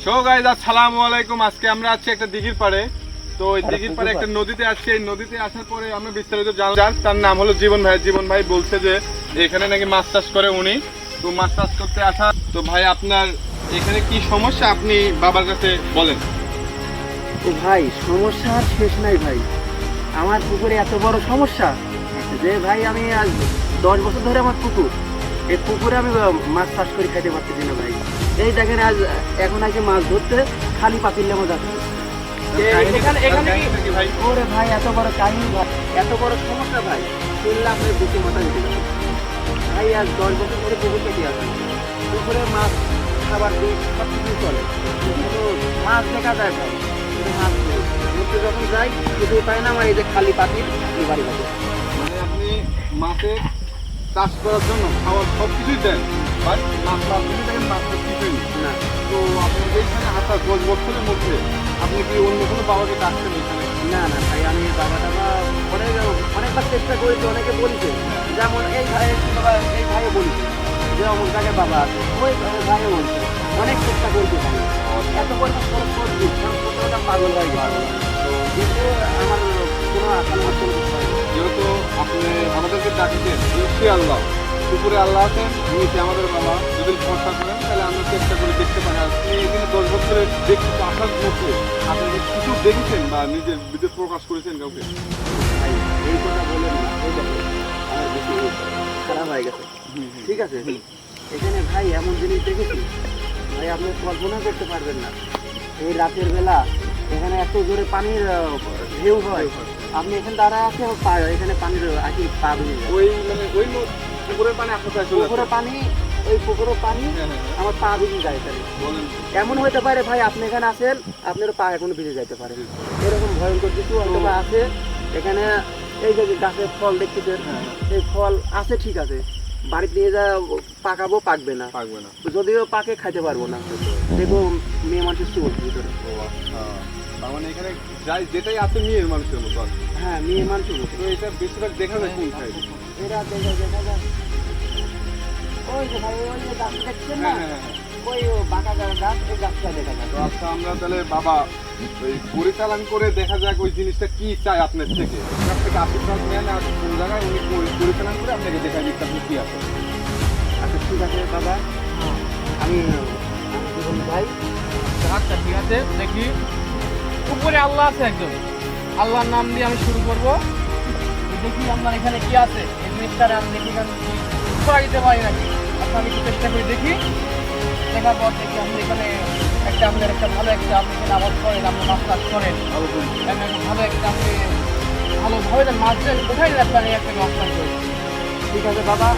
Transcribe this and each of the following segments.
So guys আসসালামু আলাইকুম। আজকে আমরা আছি একটা দিঘির পাড়ে। তো ওই দিঘির পাড়ে একটা নদীতে আসছি। এই নদীতে আসার পরে আমরা বিস্তারিত জানলাম। তার নাম হলো জীবন ভাই। জীবন ভাই বলছে যে এখানে নাকি মাছ চাষ করে উনি। তো মাছ চাষ করতে আসা। তো ভাই আপনার এখানে কি সমস্যা আপনি বাবার কাছে বলেন। ও ভাই, সমস্যা আর শেষ নাই ভাই। আমার পুকুরে এত বড় সমস্যা যে ভাই আমি আজ 10 বছর ধরে আমার পুকুর, এই পুকুরে আমি মাছ চাষ করে খাইতে পারতেছি না ভাই। এই দেখেন আজ এখন আগে মাছ ধরতে খালি পাতিল লেমো যাচ্ছে। ওরে ভাই এত বড় কাহিনী ভাই, এত বড় সমস্যা ভাই, শুনলে আপনার বুকে মাথা দিতে পারেন ভাই। আজ 10 বছর ধরে পুকুর কেটে আসে, পুকুরে মাছ খাবার দিই সব কিছু চলে, কিন্তু মাছ দেখা যায় ভাই। মাছ ধরতে যখন যাই শুধু তাই না, আমার এই যে খালি পাতিল বাড়ি পাবে। মানে আপনি মাছের চাষ করার জন্য খাবার সব কিছুই দেন, বাট মাছ চাষ যদি দেখেন মাছের কিছুই না। তো আপনি এইখানে আসা 10 বছরের মধ্যে আপনি কি অন্য কোনো বাবাকে ডাকছেন এখানে? না না ভাই, আমি বাবা টাবা অনেকবার চেষ্টা করেছি, অনেকে বলছে, যেমন এই ভাইয়ে বলছে যে অমুক জায়গায় বাবা আছে, ওই ভাইয়ে বলছে, অনেক চেষ্টা করেছি ভাই। এত পরিমাণ খরচ করছি, পাগল ভাই পাগল। কিন্তু আমার কোনো আশা আমার কোনো কিছু হয়নি। যেহেতু আপনি আমাদেরকে ডাকছেন, ইনশাআল্লাহ পুকুরে আল্লাহ আছেন, নিচে আমাদের বাবা। যদি ভরসা করেন তাহলে আমরা চেষ্টা করে দেখতে পারি। আপনি এখানে 10 বছরের দেখতে আসার মধ্যে আপনি কিছু দেখেছেন বা নিজের বিদেশ প্রকাশ করেছেন কাউকে? ভাই এই কথা বলেন না, এই দেখো আমার বেশি খারাপ হয়ে গেছে। ঠিক আছে, এখানে ভাই এমন জিনিস দেখেছি ভাই, আপনি কল্পনা করতে পারবেন না। এই রাতের বেলা এখানে এত জোরে পানির ঢেউ হয়, আপনি এখানে দাঁড়ায় আছে এখানে পানির আকি পা ভেঙে যায়। ওই মানে ওই পুকুরের পানি আপনার কাছে চলে আসে? পুকুরে পানি, ওই পুকুরের পানি আমার পা ভিজে যায় এখানে। বলেন এমন হইতে পারে ভাই, আপনি এখানে আছেন, আপনার পা এখনো ভিজে যাইতে পারে, এরকম ভয়ঙ্কর কিছু হয়তো বা আছে এখানে। এই যে গাছের ফল দেখতেছেন, এই ফল আছে ঠিক আছে, বাড়িতে নিয়ে যা পাকাবো পাকবে না, পাকবে না। যদিও পাকে খাইতে পারবো না। দেখবো মেয়ে মানুষের চুল ভিতরে। ও আচ্ছা, তার মানে এখানে যাই যেটাই আছে মেয়ের মানুষের মতো আর কি। হ্যাঁ, মেয়ে মানুষের মতো। তো এটা বেশিরভাগ দেখা যায় কোন সাইড? এরা দেখা যায় ওই যে ভাই, ওই যে গাছ দেখছেন না, ওই বাঁকা গাছ, ওই গাছটা দেখা যায়। তো আচ্ছা, আমরা তাহলে বাবা ওই পরিচালন করে দেখা যাক ওই জিনিসটা কি চাই আপনার থেকে। আপনার থেকে আশীর্বাদ নেন আর কোন জায়গায় উনি পরিচালন করে আপনাকে দেখা দিচ্ছে আপনি কি আছে। আচ্ছা ঠিক আছে বাবা, আমি জীবন ভাই। আচ্ছা ঠিক আছে, দেখি উপরে আল্লাহ আছে একজন, আল্লাহর নাম দিয়ে আমি শুরু করব। দেখি আপনার এখানে কি আছে, এই জিনিসটা আমি দেখি করা দিতে পারি নাকি। আচ্ছা আমি একটু চেষ্টা করি, দেখি। দেখার পর দেখি আপনি এখানে আপনার একটা ভালো একটা আপনি এখানে আবাদ করেন, আপনি মাছ চাষ করেন, ভালো একটা আপনি ভালোভাবে মাছ কোথায় আপনার এই একটা মাছ চাষ করেন। ঠিক আছে বাবা,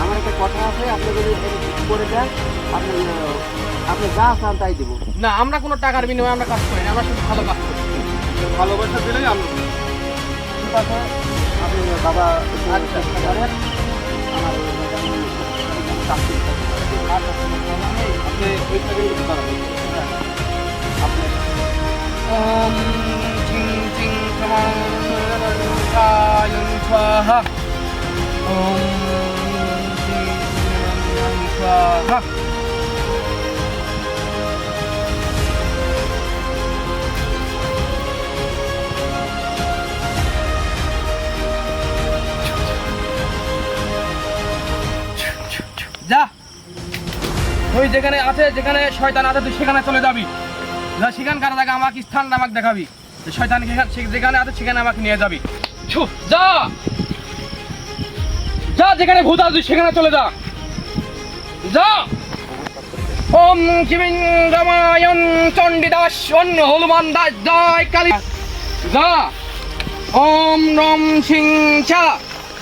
আমার একটা কথা আছে, আপনি যদি করে দেন, আপনি যা চান তাই দেবো। না, আমরা কোনো টাকার বিনিময়ে আমরা কাজ করি না, আমরা শুধু ভালো কাজ করি। ভালোবাসা দিলেই আমরা ঠিক আছে, আপনি বাবা চেষ্টা করেন আমার আপনি ওই সাইডে একটু দাঁড়াবেন। আপনি ওম চিং চিং কায়ং স্বাহা, ওম চিং স্বাহা। যা, তুই যেখানে আছে, যেখানে শয়তান আছে তুই সেখানে চলে যাবি। যা, সেখানকার জায়গা আমাকে স্থানটা আমাকে দেখাবি। শয়তান যেখানে আছে সেখানে আমাকে নিয়ে যাবি। যা যা, যেখানে ভূত আছে তুই সেখানে চলে যা। যা। ওম শিবিং রামায়ণ চণ্ডীদাস অন্য হনুমান দাস জয় কালী। যা। ওম রম সিং চা,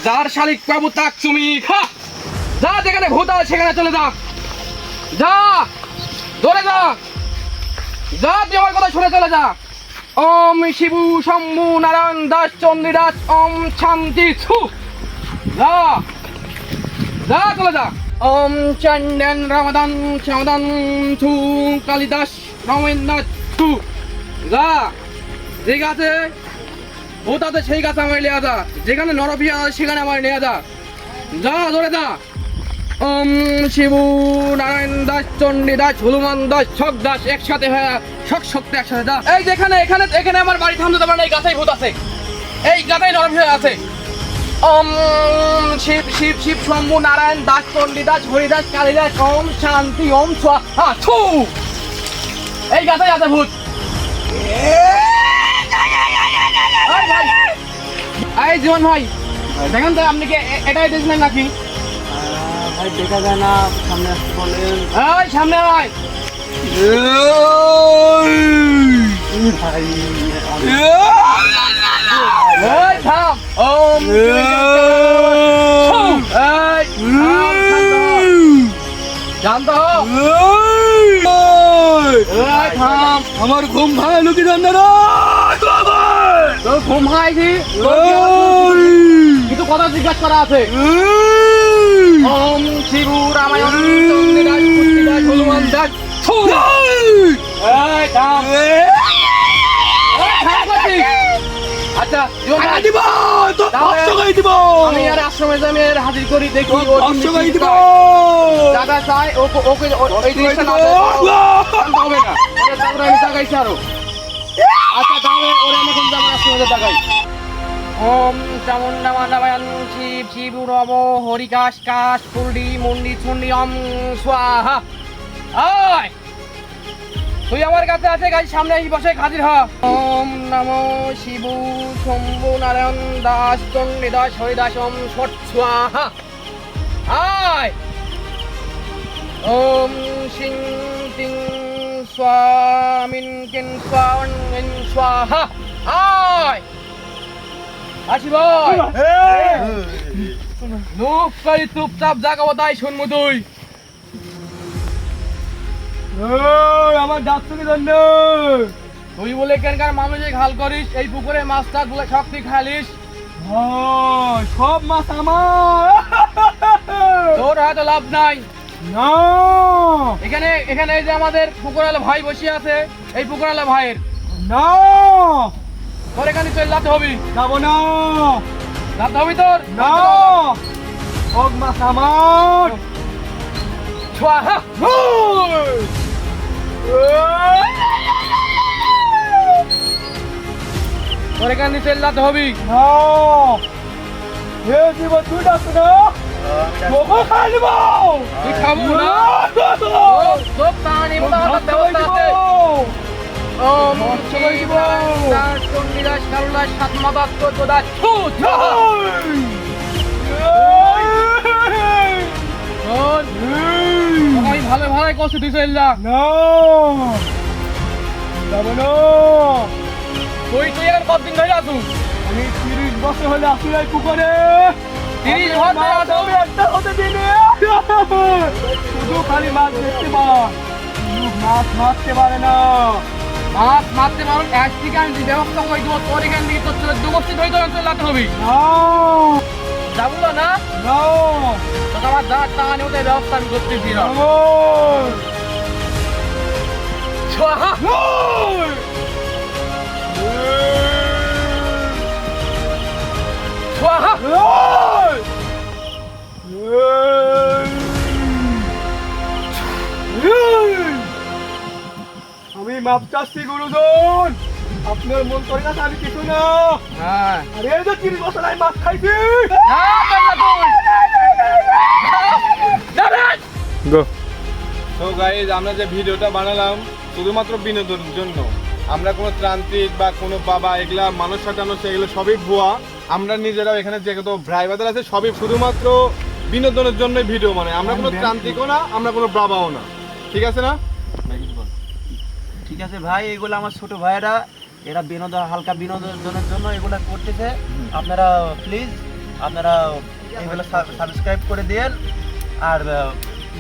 যার শালিক প্রভু তাক তুমি খা। যা, যেখানে ভূত আছে সেখানে চলে যা। যা, ধরে যা। যা, তুই আমার কথা শুনে চলে যা। ওম শিবু শম্ভু নারায়ণ দাস চণ্ডীদাস ওম শান্তি ছু। যা যা, চলে যা। ওম চন্দন রামাদান সমাদান ছু কালিদাস রমেন্দ্র ছু। যা, যে গাছে ভূত আছে সেই গাছে আমার নিয়ে যা, যেখানে নরপিয়া আছে সেখানে আমার নিয়ে যা। যা, ধরে যা। ওম শিবু নারায়ণ দাস চণ্ডী দাস হনুমান দাস ছক দাস একসাথে হয়ে শক শক্তি একসাথে দাস। এই যে এখানে এখানে এখানে আমার বাড়ি থামতে দেবেন, এই গাছেই ভূত আছে, এই গাছেই নরম হয়ে আছে। ওম শিব শিব শিব শম্ভু নারায়ণ দাস চণ্ডী দাস হরিদাস কালিদাস ওম শান্তি ওম স্বাহা থু। এই গাছেই আছে ভূত। এই ভাই, এই জীবন ভাই দেখেন তো আপনি কি এটাই দেখলেন নাকি? ভাই দেখা যায় না, সামনে আসতে বলেন। এই সামনে আয়। ভাই এই থাম। ওম এই শান্ত হও। এই থাম। আমার ঘুম ভাই লুকি জানা তোর ঘুম ভাঙাইছি, কিছু কথা জিজ্ঞাসা করা আছে। ওম শিবু রামায়ণ চণ্ডী দাস কুস্তি দাস হনুমান দাস থু। এই থাম। এই থাম করছি। আচ্ছা জীবন ভাই, দিব তো তাহলে 500 গাই দিব। আমি আর আশ্রমে যাই, আমি আর হাজির করি, দেখি ও 500 গাই দিব। দাদা চাই ওকে ওকে ওই জিনিসটা না দেয়, শান্ত হবে না। ওটা তারপরে আমি তাকাইছি আরো। আচ্ছা তাহলে ওরা আমি কোন যাবো আশ্রমে তাকাই। ওম চামুন্ডা মান্ডাবায়ন শিব শিবু নম হরিকাশ কাশ ফুলডি মুন্ডি ছুন্ডি ওম স্বাহা। আয় তুই আমার কাছে আছে, গাছ সামনে এই বসে হাজির হ। ওম নমো শিবু শম্ভু নারায়ণ দাস চণ্ডী দাস হরিদাস ওম ষট স্বাহা। আয় ওম সিং তিং স্বামিন কিং স্বান স্বাহা। আয় আসি ভাই, লোক করি চুপচাপ জাগাবো তাই শুনবো তুই। আমার ডাকছো কি জন্য? তুই বলে এখানকার মানুষে ঘাল করিস, এই পুকুরে মাছ টাছ বলে শক্তি খালিস, সব মাছ আমার। তোর হয়তো লাভ নাই। না এখানে এখানে এই যে আমাদের পুকুরালা ভাই বসে আছে, এই পুকুরালা ভাইয়ের, না তোর এখানে চলে যেতে হবি। যাবো না। যেতে হবি তোর। না সব মাছ আমার। স্বাহা। তোর এখানে চলে যেতে হবি। না হে জীবন তুই ডাকছো না, তোকে খাই দিব। তুই খাবো না। সব প্রাণী মতো আমার ব্যবস্থা আছে। ওম শিব দাস চণ্ডী দাস কারুদাস সাতমাদাস চোদাস ছু স্বাহা। শোন, আমি ভালো ভালোই করছি, তুই চল যা। না যাবো না। তুই তুই এখন কতদিন ধরে আসু? আমি 30 বছর হলে আসি এই পুকুরে। 30 বছর ধরে আসু? আমি একটা হতে দিনে শুধু খালি মাছ দেখতে পাই, কিন্তু মাছ মারতে পারে না। মাছ মারতে পারুন, এক থেকে আমি ব্যবস্থা করে দেবো, তোর এখান থেকে তোর চলে দুবস্তি ধরে তোর চলে যেতে হবি। না যাবো না না, না তোকে আমার দাঁড় টাঙানি ওদের ব্যবস্থা আমি করতেছি। যাবো স্বাহা। স্বাহা। আমি মাপ চাচ্ছি গুরুজন, আপনার মন করে না আমি কিছু না। হ্যাঁ আরে এই যে 30 বছর আমি মাছ খাইছি। তো গাইজ আমরা যে ভিডিওটা বানালাম শুধুমাত্র বিনোদনের জন্য, আমরা কোনো ত্রান্তিক বা কোনো বাবা এগুলা মানুষ সাজানো সেগুলো সবই ভুয়া। আমরা নিজেরাও এখানে যে কত ভাই বাদার আছে সবই শুধুমাত্র বিনোদনের জন্যই ভিডিও, মানে আমরা কোনো ত্রান্তিকও না, আমরা কোনো বাবাও না। ঠিক আছে না? ঠিক আছে ভাই, এগুলো আমার ছোট ভাইয়েরা, এরা বিনোদন হালকা বিনোদনের জন্য এগুলো করতেছে। আপনারা প্লিজ আপনারা এগুলো সাবস্ক্রাইব করে দেন আর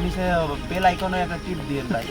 নিচে বেল আইকনে একটা টিপ দিন ভাই।